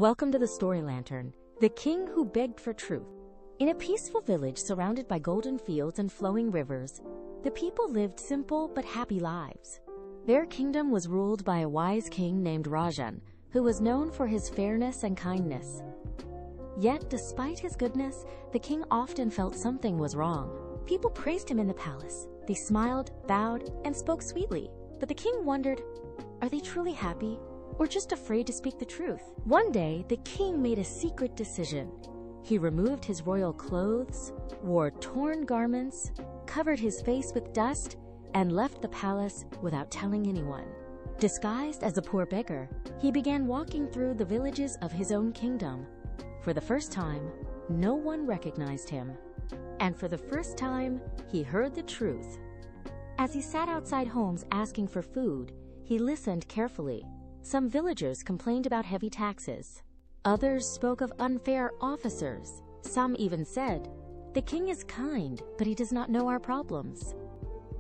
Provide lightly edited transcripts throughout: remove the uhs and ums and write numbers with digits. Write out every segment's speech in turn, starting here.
Welcome to the Story Lantern, the king who begged for truth. In a peaceful village surrounded by golden fields and flowing rivers, the people lived simple but happy lives. Their kingdom was ruled by a wise king named Rajan, who was known for his fairness and kindness. Yet, despite his goodness, the king often felt something was wrong. People praised him in the palace. They smiled, bowed, and spoke sweetly. But the king wondered, are they truly happy, or just afraid to speak the truth? One day, the king made a secret decision. He removed his royal clothes, wore torn garments, covered his face with dust, and left the palace without telling anyone. Disguised as a poor beggar, he began walking through the villages of his own kingdom. For the first time, no one recognized him. And for the first time, he heard the truth. As he sat outside homes asking for food, he listened carefully. Some villagers complained about heavy taxes. Others spoke of unfair officers. Some even said, "The king is kind, but he does not know our problems."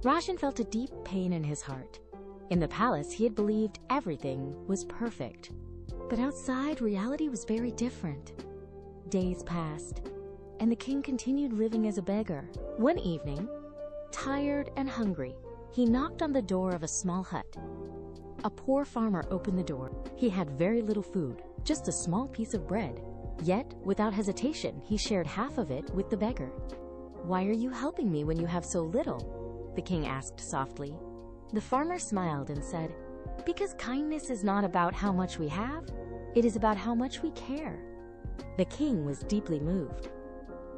Rajan felt a deep pain in his heart. In the palace, he had believed everything was perfect. But outside, reality was very different. Days passed, and the king continued living as a beggar. One evening, tired and hungry, he knocked on the door of a small hut. A poor farmer opened the door. He had very little food, just a small piece of bread. Yet, without hesitation, he shared half of it with the beggar. "Why are you helping me when you have so little?" the king asked softly. The farmer smiled and said, "Because kindness is not about how much we have, it is about how much we care." The king was deeply moved.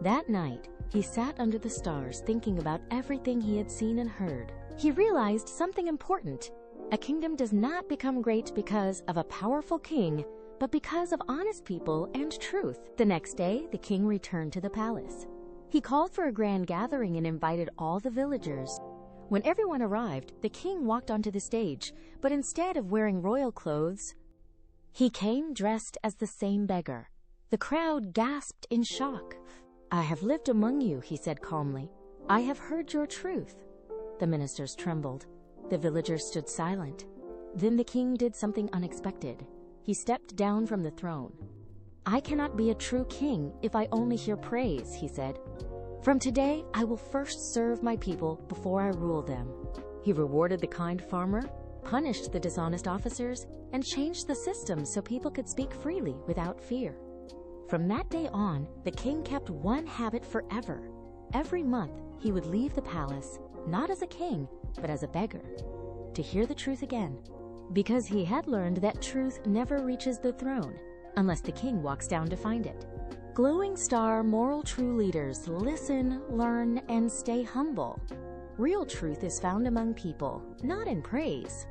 That night, he sat under the stars thinking about everything he had seen and heard. He realized something important. A kingdom does not become great because of a powerful king, but because of honest people and truth. The next day, the king returned to the palace. He called for a grand gathering and invited all the villagers. When everyone arrived, the king walked onto the stage, but instead of wearing royal clothes, he came dressed as the same beggar. The crowd gasped in shock. "I have lived among you," he said calmly. "I have heard your truth." The ministers trembled. The villagers stood silent. Then the king did something unexpected. He stepped down from the throne. "I cannot be a true king if I only hear praise," he said. "From today, I will first serve my people before I rule them." He rewarded the kind farmer, punished the dishonest officers, and changed the system so people could speak freely without fear. From that day on, the king kept one habit forever. Every month, he would leave the palace, not as a king, but as a beggar, to hear the truth again. Because he had learned that truth never reaches the throne, unless the king walks down to find it. Glowing star, moral true leaders listen, learn, and stay humble. Real truth is found among people, not in praise.